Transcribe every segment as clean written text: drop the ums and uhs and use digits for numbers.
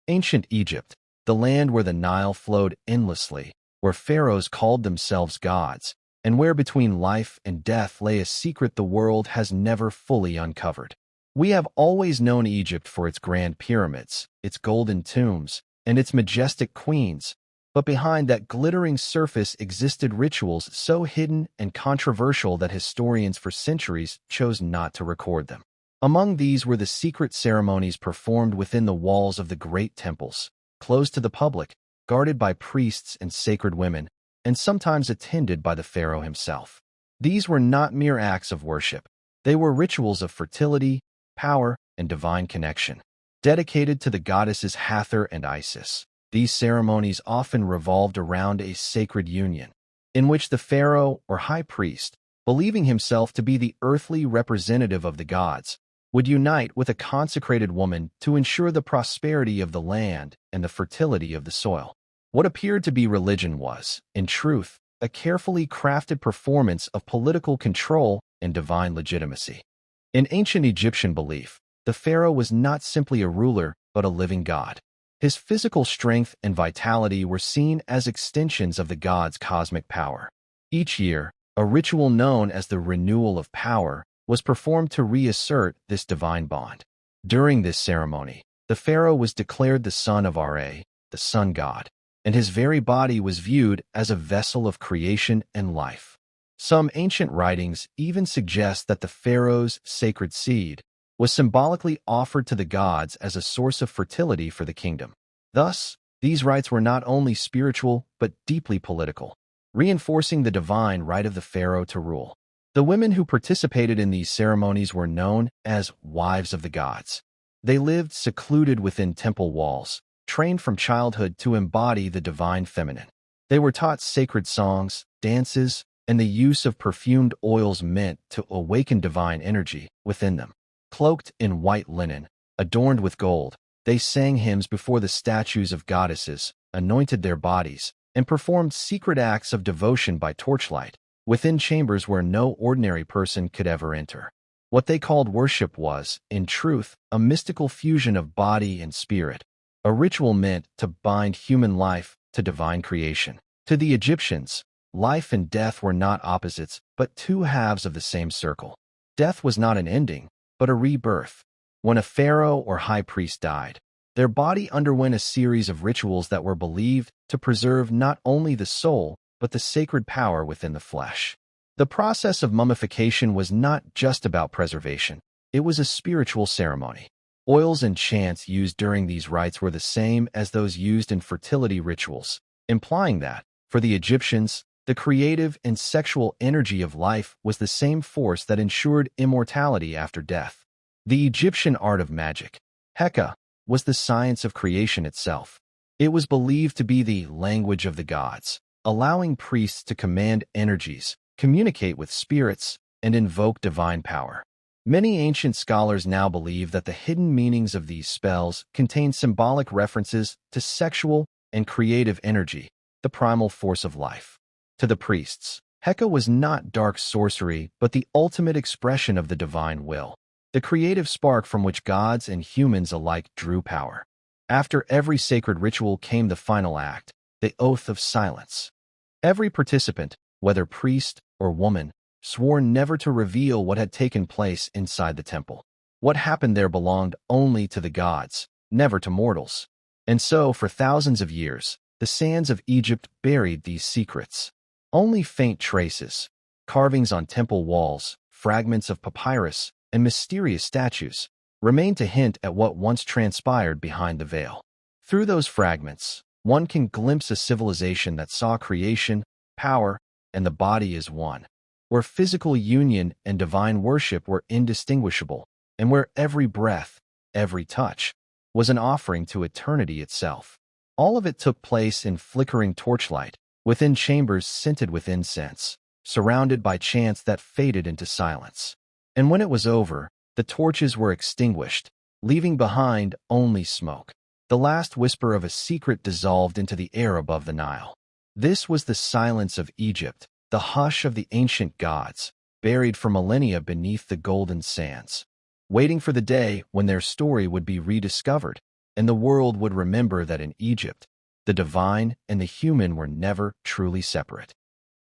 Ancient Egypt, the land where the Nile flowed endlessly, where pharaohs called themselves gods, and where between life and death lay a secret the world has never fully uncovered. We have always known Egypt for its grand pyramids, its golden tombs, and its majestic queens, but behind that glittering surface existed rituals so hidden and controversial that historians for centuries chose not to record them. Among these were the secret ceremonies performed within the walls of the great temples, closed to the public, guarded by priests and sacred women, and sometimes attended by the pharaoh himself. These were not mere acts of worship. They were rituals of fertility, power, and divine connection. Dedicated to the goddesses Hathor and Isis, these ceremonies often revolved around a sacred union, in which the pharaoh or high priest, believing himself to be the earthly representative of the gods, would unite with a consecrated woman to ensure the prosperity of the land and the fertility of the soil. What appeared to be religion was, in truth, a carefully crafted performance of political control and divine legitimacy. In ancient Egyptian belief, the pharaoh was not simply a ruler, but a living god. His physical strength and vitality were seen as extensions of the god's cosmic power. Each year, a ritual known as the renewal of power was performed to reassert this divine bond. During this ceremony, the pharaoh was declared the son of Ra, the sun god, and his very body was viewed as a vessel of creation and life. Some ancient writings even suggest that the pharaoh's sacred seed was symbolically offered to the gods as a source of fertility for the kingdom. Thus, these rites were not only spiritual but deeply political, reinforcing the divine right of the pharaoh to rule. The women who participated in these ceremonies were known as wives of the gods. They lived secluded within temple walls, trained from childhood to embody the divine feminine. They were taught sacred songs, dances, and the use of perfumed oils meant to awaken divine energy within them. Cloaked in white linen, adorned with gold, they sang hymns before the statues of goddesses, anointed their bodies, and performed secret acts of devotion by torchlight, within chambers where no ordinary person could ever enter. What they called worship was, in truth, a mystical fusion of body and spirit, a ritual meant to bind human life to divine creation. To the Egyptians, life and death were not opposites, but two halves of the same circle. Death was not an ending, but a rebirth. When a pharaoh or high priest died, their body underwent a series of rituals that were believed to preserve not only the soul, but the sacred power within the flesh. The process of mummification was not just about preservation. It was a spiritual ceremony. Oils and chants used during these rites were the same as those used in fertility rituals, implying that, for the Egyptians, the creative and sexual energy of life was the same force that ensured immortality after death. The Egyptian art of magic, Heka, was the science of creation itself. It was believed to be the language of the gods, allowing priests to command energies, communicate with spirits, and invoke divine power. Many ancient scholars now believe that the hidden meanings of these spells contain symbolic references to sexual and creative energy, the primal force of life. To the priests, Heka was not dark sorcery but the ultimate expression of the divine will, the creative spark from which gods and humans alike drew power. After every sacred ritual came the final act, the oath of silence. Every participant, whether priest or woman, swore never to reveal what had taken place inside the temple. What happened there belonged only to the gods, never to mortals. And so, for thousands of years, the sands of Egypt buried these secrets. Only faint traces, carvings on temple walls, fragments of papyrus, and mysterious statues, remain to hint at what once transpired behind the veil. Through those fragments, one can glimpse a civilization that saw creation, power, and the body as one, where physical union and divine worship were indistinguishable, and where every breath, every touch, was an offering to eternity itself. All of it took place in flickering torchlight, within chambers scented with incense, surrounded by chants that faded into silence. And when it was over, the torches were extinguished, leaving behind only smoke. The last whisper of a secret dissolved into the air above the Nile. This was the silence of Egypt, the hush of the ancient gods, buried for millennia beneath the golden sands, waiting for the day when their story would be rediscovered, and the world would remember that in Egypt, the divine and the human were never truly separate.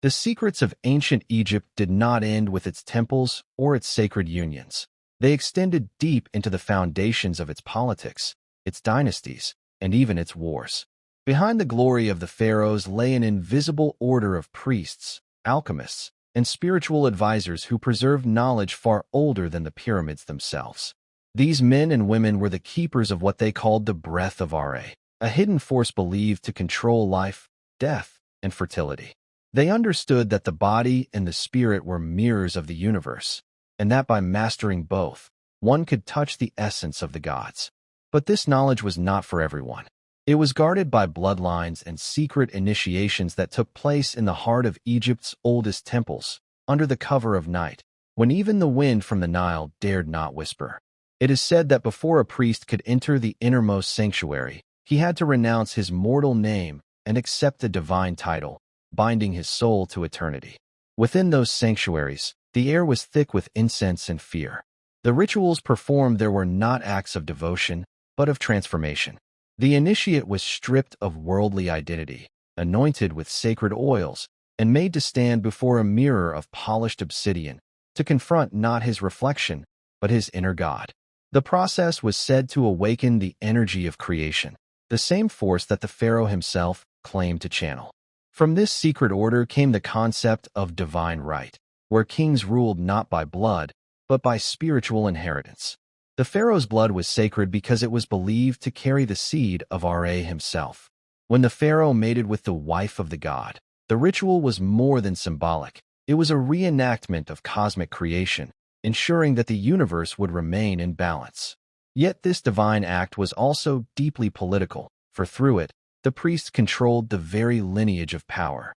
The secrets of ancient Egypt did not end with its temples or its sacred unions. They extended deep into the foundations of its politics, its dynasties, and even its wars. Behind the glory of the pharaohs lay an invisible order of priests, alchemists, and spiritual advisors who preserved knowledge far older than the pyramids themselves. These men and women were the keepers of what they called the breath of Ra, a hidden force believed to control life, death, and fertility. They understood that the body and the spirit were mirrors of the universe, and that by mastering both, one could touch the essence of the gods. But this knowledge was not for everyone. It was guarded by bloodlines and secret initiations that took place in the heart of Egypt's oldest temples, under the cover of night, when even the wind from the Nile dared not whisper. It is said that before a priest could enter the innermost sanctuary, he had to renounce his mortal name and accept the divine title, binding his soul to eternity. Within those sanctuaries, the air was thick with incense and fear. The rituals performed there were not acts of devotion, but of transformation. The initiate was stripped of worldly identity, anointed with sacred oils, and made to stand before a mirror of polished obsidian, to confront not his reflection, but his inner God. The process was said to awaken the energy of creation, the same force that the pharaoh himself claimed to channel. From this secret order came the concept of divine right, where kings ruled not by blood, but by spiritual inheritance. The pharaoh's blood was sacred because it was believed to carry the seed of Ra himself. When the pharaoh mated with the wife of the god, the ritual was more than symbolic. It was a reenactment of cosmic creation, ensuring that the universe would remain in balance. Yet this divine act was also deeply political, for through it, the priests controlled the very lineage of power.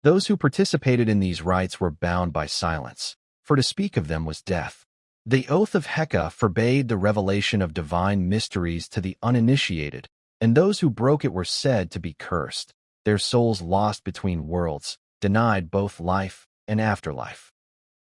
Those who participated in these rites were bound by silence, for to speak of them was death. The oath of Heka forbade the revelation of divine mysteries to the uninitiated, and those who broke it were said to be cursed, their souls lost between worlds, denied both life and afterlife.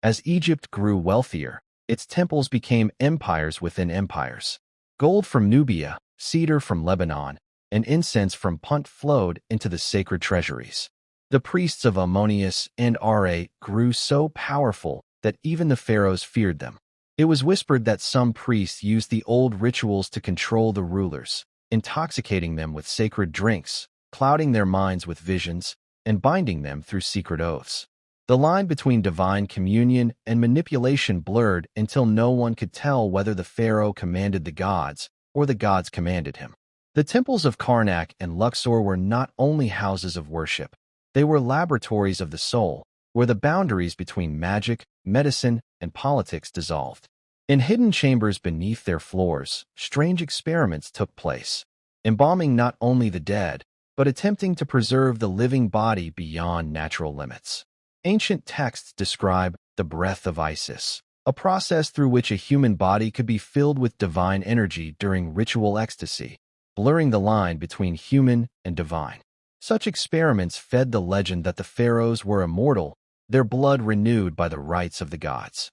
As Egypt grew wealthier, its temples became empires within empires. Gold from Nubia, cedar from Lebanon, and incense from Punt flowed into the sacred treasuries. The priests of Ammonius and Ra grew so powerful that even the pharaohs feared them. It was whispered that some priests used the old rituals to control the rulers, intoxicating them with sacred drinks, clouding their minds with visions, and binding them through secret oaths. The line between divine communion and manipulation blurred until no one could tell whether the pharaoh commanded the gods or the gods commanded him. The temples of Karnak and Luxor were not only houses of worship, they were laboratories of the soul, where the boundaries between magic, medicine, and politics dissolved. In hidden chambers beneath their floors, strange experiments took place, embalming not only the dead, but attempting to preserve the living body beyond natural limits. Ancient texts describe the breath of Isis, a process through which a human body could be filled with divine energy during ritual ecstasy, blurring the line between human and divine. Such experiments fed the legend that the pharaohs were immortal, their blood renewed by the rites of the gods.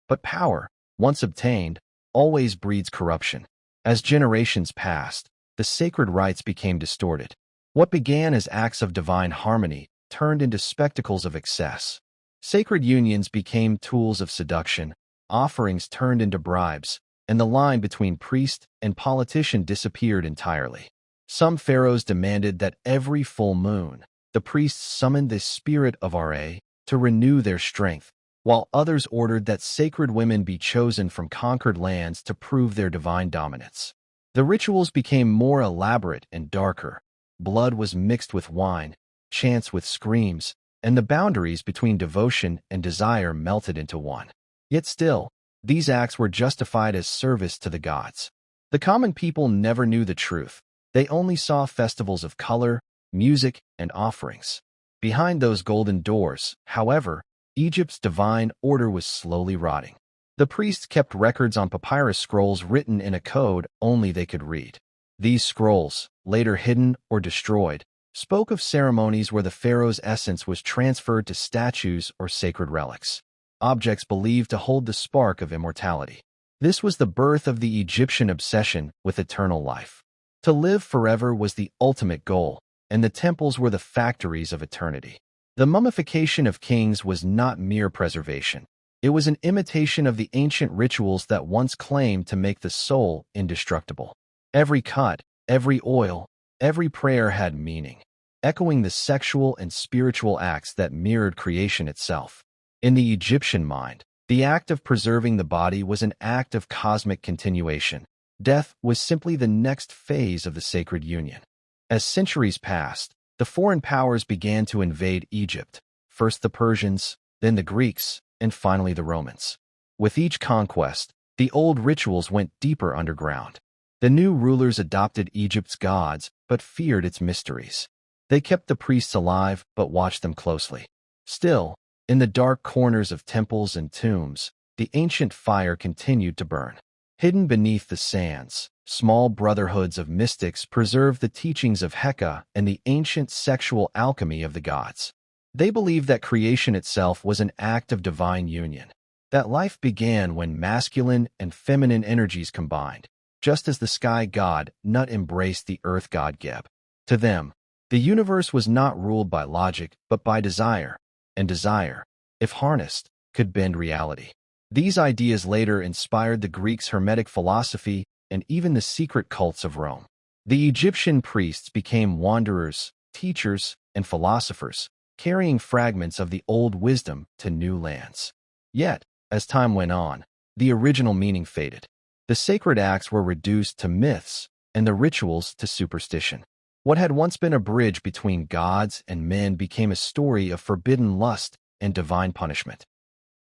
But power, once obtained, always breeds corruption. As generations passed, the sacred rites became distorted. What began as acts of divine harmony turned into spectacles of excess. Sacred unions became tools of seduction, offerings turned into bribes, and the line between priest and politician disappeared entirely. Some pharaohs demanded that every full moon, the priests summoned the spirit of Ra to renew their strength, while others ordered that sacred women be chosen from conquered lands to prove their divine dominance. The rituals became more elaborate and darker. Blood was mixed with wine, chants with screams, and the boundaries between devotion and desire melted into one. Yet still, these acts were justified as service to the gods. The common people never knew the truth. They only saw festivals of color, music, and offerings. Behind those golden doors, however, Egypt's divine order was slowly rotting. The priests kept records on papyrus scrolls written in a code only they could read. These scrolls, later hidden or destroyed, spoke of ceremonies where the pharaoh's essence was transferred to statues or sacred relics, objects believed to hold the spark of immortality. This was the birth of the Egyptian obsession with eternal life. To live forever was the ultimate goal, and the temples were the factories of eternity. The mummification of kings was not mere preservation. It was an imitation of the ancient rituals that once claimed to make the soul indestructible. Every cut, every oil, every prayer had meaning, echoing the sexual and spiritual acts that mirrored creation itself. In the Egyptian mind, the act of preserving the body was an act of cosmic continuation. Death was simply the next phase of the sacred union. As centuries passed, the foreign powers began to invade Egypt, first the Persians, then the Greeks, and finally the Romans. With each conquest, the old rituals went deeper underground. The new rulers adopted Egypt's gods, but feared its mysteries. They kept the priests alive, but watched them closely. Still, in the dark corners of temples and tombs, the ancient fire continued to burn. Hidden beneath the sands, small brotherhoods of mystics preserved the teachings of Heka and the ancient sexual alchemy of the gods. They believed that creation itself was an act of divine union, that life began when masculine and feminine energies combined, just as the sky god Nut embraced the earth god Geb. To them, the universe was not ruled by logic but by desire, and desire, if harnessed, could bend reality. These ideas later inspired the Greeks' Hermetic philosophy and even the secret cults of Rome. The Egyptian priests became wanderers, teachers, and philosophers, carrying fragments of the old wisdom to new lands. Yet, as time went on, the original meaning faded. The sacred acts were reduced to myths, and the rituals to superstition. What had once been a bridge between gods and men became a story of forbidden lust and divine punishment.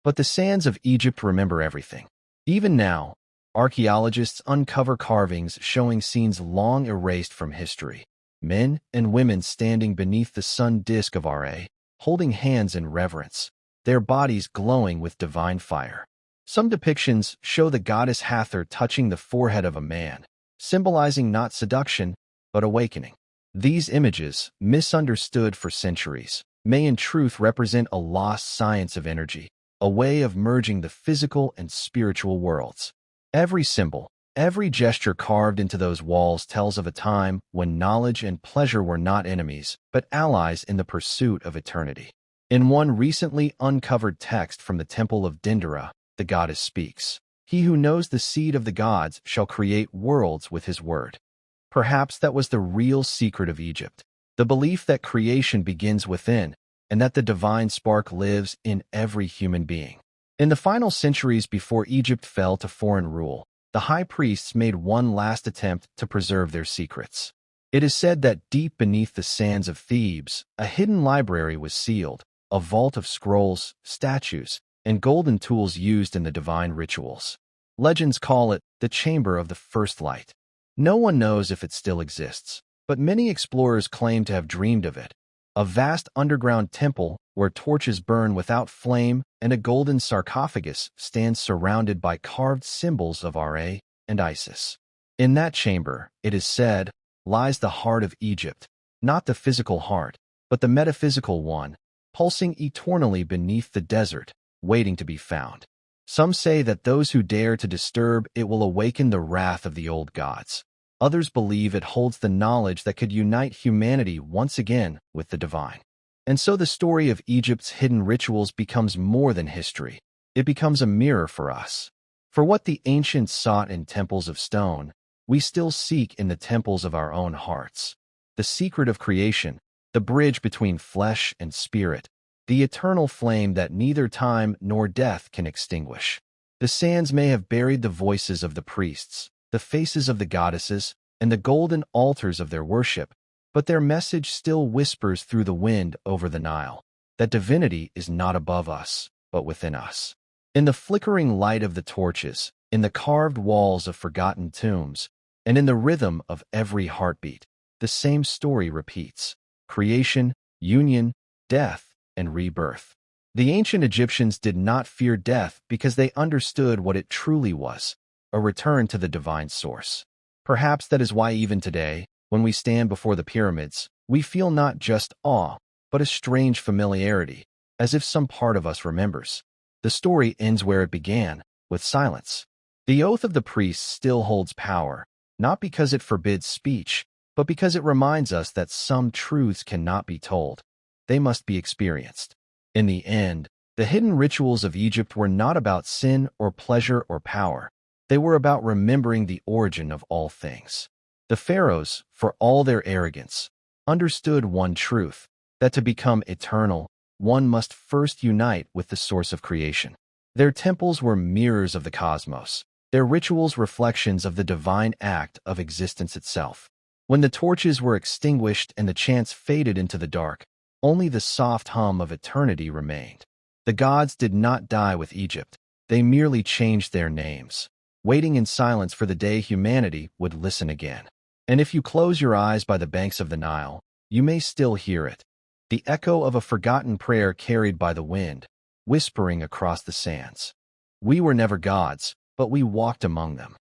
But the sands of Egypt remember everything. Even now, archaeologists uncover carvings showing scenes long erased from history. Men and women standing beneath the sun disk of Ra, holding hands in reverence, their bodies glowing with divine fire. Some depictions show the goddess Hathor touching the forehead of a man, symbolizing not seduction, but awakening. These images, misunderstood for centuries, may in truth represent a lost science of energy, a way of merging the physical and spiritual worlds. Every symbol, every gesture carved into those walls tells of a time when knowledge and pleasure were not enemies, but allies in the pursuit of eternity. In one recently uncovered text from the Temple of Dendera, the goddess speaks, "He who knows the seed of the gods shall create worlds with his word." Perhaps that was the real secret of Egypt, the belief that creation begins within, and that the divine spark lives in every human being. In the final centuries before Egypt fell to foreign rule, the high priests made one last attempt to preserve their secrets. It is said that deep beneath the sands of Thebes, a hidden library was sealed, a vault of scrolls, statues, and golden tools used in the divine rituals. Legends call it the Chamber of the First Light. No one knows if it still exists, but many explorers claim to have dreamed of it. A vast underground temple where torches burn without flame and a golden sarcophagus stands surrounded by carved symbols of Ra and Isis. In that chamber, it is said, lies the heart of Egypt, not the physical heart, but the metaphysical one, pulsing eternally beneath the desert, waiting to be found. Some say that those who dare to disturb it will awaken the wrath of the old gods. Others believe it holds the knowledge that could unite humanity once again with the divine. And so the story of Egypt's hidden rituals becomes more than history. It becomes a mirror for us. For what the ancients sought in temples of stone, we still seek in the temples of our own hearts. The secret of creation, the bridge between flesh and spirit, the eternal flame that neither time nor death can extinguish. The sands may have buried the voices of the priests, the faces of the goddesses, and the golden altars of their worship, but their message still whispers through the wind over the Nile, that divinity is not above us, but within us. In the flickering light of the torches, in the carved walls of forgotten tombs, and in the rhythm of every heartbeat, the same story repeats: creation, union, death, and rebirth. The ancient Egyptians did not fear death because they understood what it truly was: a return to the divine source. Perhaps that is why even today, when we stand before the pyramids, we feel not just awe, but a strange familiarity, as if some part of us remembers. The story ends where it began, with silence. The oath of the priests still holds power, not because it forbids speech, but because it reminds us that some truths cannot be told. They must be experienced. In the end, the hidden rituals of Egypt were not about sin or pleasure or power. They were about remembering the origin of all things. The pharaohs, for all their arrogance, understood one truth, that to become eternal, one must first unite with the source of creation. Their temples were mirrors of the cosmos, their rituals reflections of the divine act of existence itself. When the torches were extinguished and the chants faded into the dark, only the soft hum of eternity remained. The gods did not die with Egypt, they merely changed their names, waiting in silence for the day humanity would listen again. And if you close your eyes by the banks of the Nile, you may still hear it, the echo of a forgotten prayer carried by the wind, whispering across the sands. We were never gods, but we walked among them.